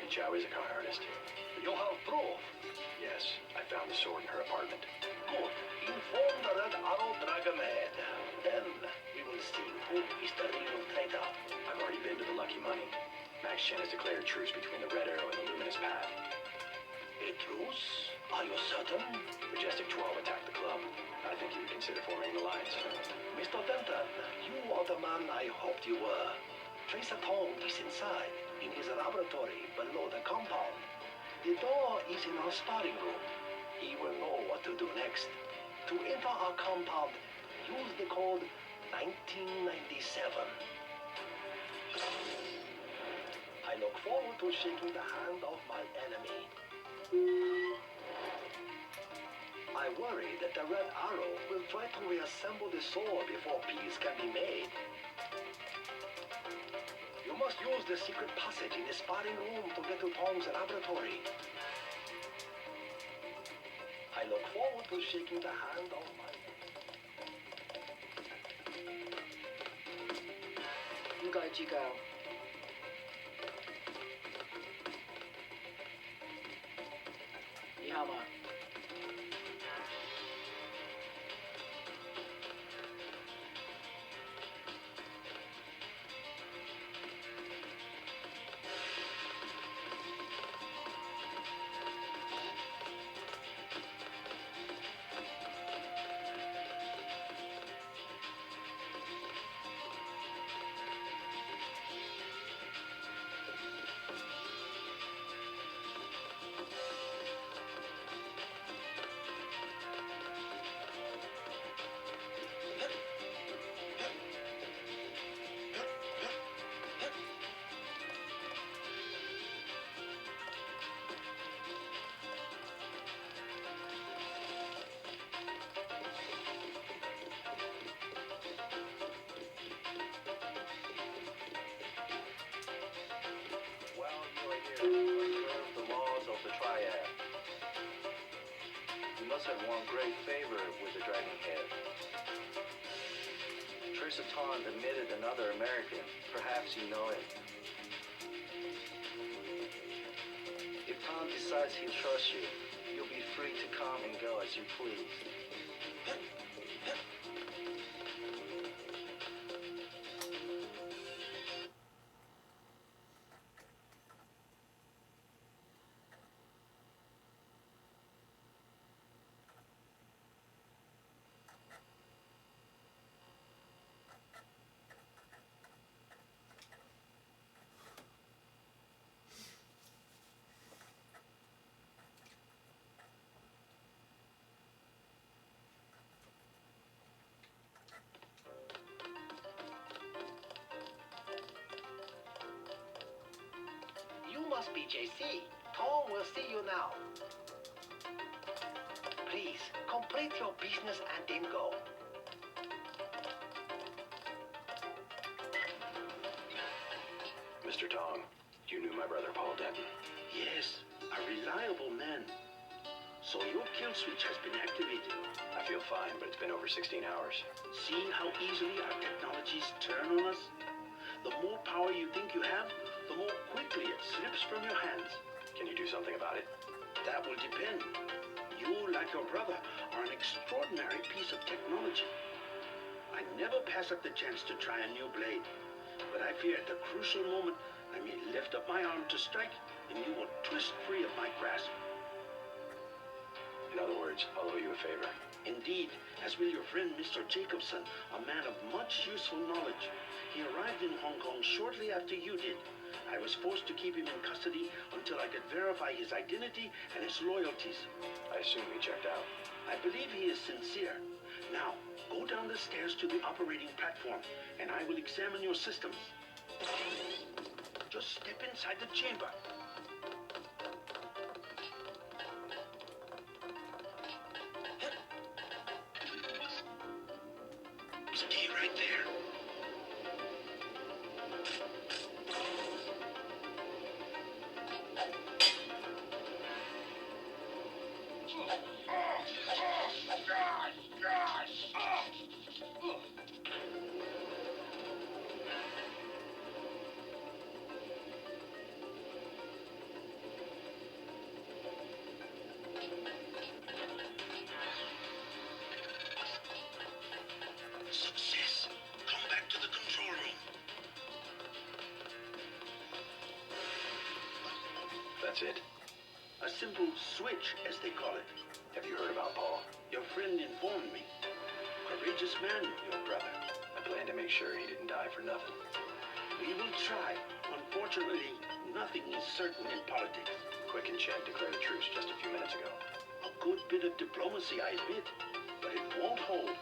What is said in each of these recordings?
Chow is a con artist. You have proof? Yes, I found the sword in her apartment. Good. Inform the Red Arrow Dragonhead. Then we will see who is the real traitor. I've already been to the Lucky Money. Max Chen has declared truce between the Red Arrow and the Luminous Path. A truce? Are you certain? Majestic 12 attacked the club. I think you would consider forming an alliance. Mr. Denton, you are the man I hoped you were. Tracer Tong is inside, in his laboratory below the compound. The door is in our sparring room. He will know what to do next. To enter our compound, use the code 1997. I look forward to shaking the hand of my enemy. I worry that the Red Arrow will try to reassemble the sword before peace can be made. You must use the secret passage in the sparring room to get to Tong's laboratory. I look forward to shaking the hand of my... 应该知道。你好吗？Have won great favor with the Dragon Head. Tracer Tong admitted another American. Perhaps you know him. If Tong decides he'll trust you, you'll be free to come and go as you please. Must be JC. Tong will see you now. Please, complete your business and then go. Mr. Tong, you knew my brother Paul Denton. Yes, a reliable man. So your kill switch has been activated. I feel fine, but it's been over 16 hours. See how easily our technologies turn on us? The more power you think you have, the more quickly it slips from your hands. Can you do something about it? That will depend. You, like your brother, are an extraordinary piece of technology. I never pass up the chance to try a new blade, but I fear at the crucial moment I may lift up my arm to strike, and you will twist free of my grasp. In other words, I'll owe you a favor. Indeed, as will your friend Mr. Jacobson, a man of much useful knowledge. He arrived in Hong Kong shortly after you did. I was forced to keep him in custody until I could verify his identity and his loyalties. I assume he checked out. I believe he is sincere. Now, go down the stairs to the operating platform, and I will examine your systems. Just step inside the chamber. Stay right there. Success. Come back to the control room. That's it. A simple switch, as they call it. Have you heard about Paul? Your friend informed me. Courageous man, your brother. I plan to make sure he didn't die for nothing. We will try. Unfortunately, nothing is certain in politics. Quick and Chen declared a truce just a few minutes ago. A good bit of diplomacy, I admit, but it won't hold.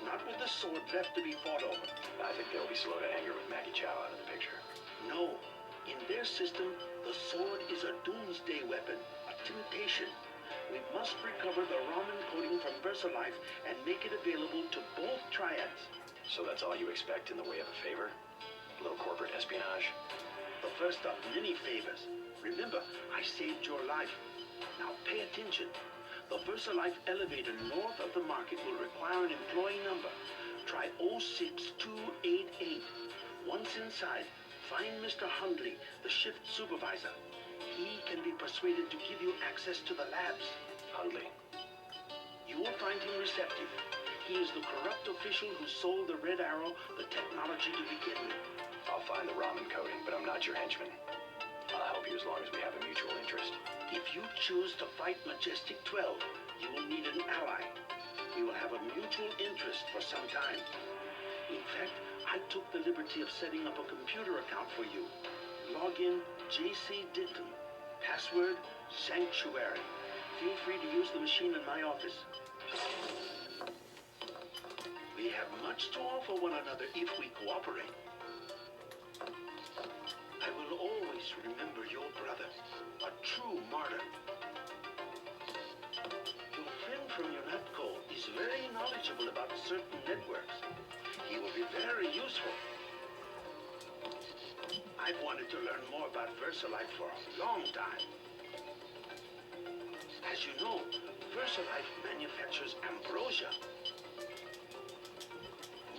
Not with the sword left to be fought over. I think they'll be slow to anger with Maggie Chow out of the picture. No. In their system, the sword is a doomsday weapon, a temptation. We must recover the ramen coating from VersaLife and make it available to both triads. So that's all you expect in the way of a favor? A little corporate espionage? The first of many favors. Remember, I saved your life. Now pay attention. The VersaLife elevator north of the market will require an employee number. Try 06288. Once inside, find Mr. Hundley, the shift supervisor. He can be persuaded to give you access to the labs. Hundley. You will find him receptive. He is the corrupt official who sold the Red Arrow the technology to begin with. I'll find the ramen coating, but I'm not your henchman. I'll help you as long as we have a mutual interest. If you choose to fight Majestic 12, you will need an ally. We will have a mutual interest for some time. In fact, I took the liberty of setting up a computer account for you. Login JC Denton. Password Sanctuary. Feel free to use the machine in my office. We have much to offer one another if we cooperate. I will always remember your brother, a true martyr. Your friend from UNATCO is very knowledgeable about certain networks. He will be very useful. I've wanted to learn more about VersaLife for a long time. As you know, VersaLife manufactures ambrosia.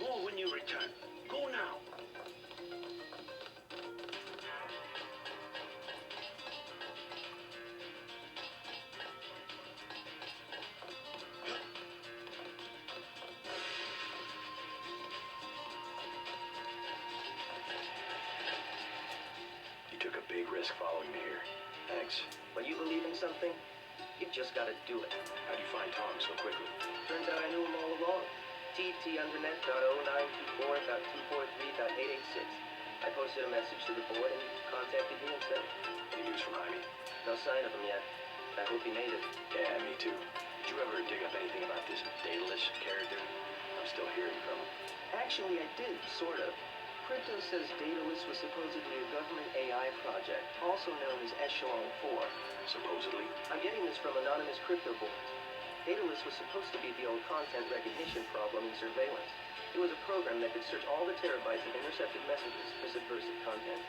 More when you return. Go now. You took a big risk following me here. Thanks. When you believe in something, you've just got to do it. How'd you find Tong so quickly? Turns out I knew him all along. tt_undernet.0924.243.886. I posted a message to the board and he contacted me instead. Any news from Jaime? No sign of him yet. I hope he made it. Yeah, me too. Did you ever dig up anything about this Daedalus character? I'm still hearing from him. Actually, I did, sort of. Crypto says Daedalus was supposedly a government AI project, also known as Echelon 4. Supposedly? I'm getting this from anonymous crypto boards. Daedalus was supposed to be the old content recognition problem in surveillance. It was a program that could search all the terabytes of intercepted messages for subversive content.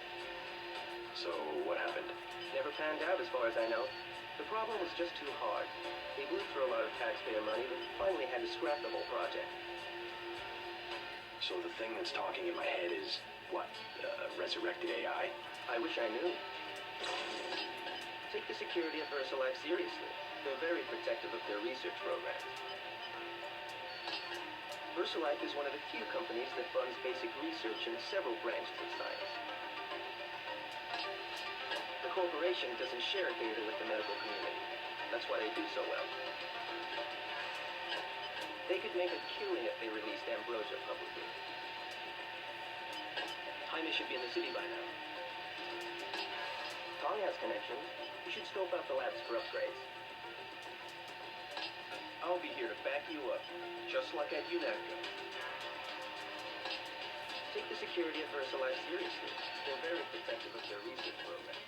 So, what happened? Never panned out as far as I know. The problem was just too hard. They blew through a lot of taxpayer money, but finally had to scrap the whole project. So the thing that's talking in my head is, what, resurrected AI? I wish I knew. Take the security of VersaLife seriously. They're very protective of their research programs. VersaLife is one of the few companies that funds basic research in several branches of science. The corporation doesn't share data with the medical community. That's why they do so well. They could make a killing if they released ambrosia publicly. Jaime should be in the city by now. Tong has connections. You should scope out the labs for upgrades. I'll be here to back you up, just like at UNATCO. Take the security of VersaLife seriously. They're very protective of their research program.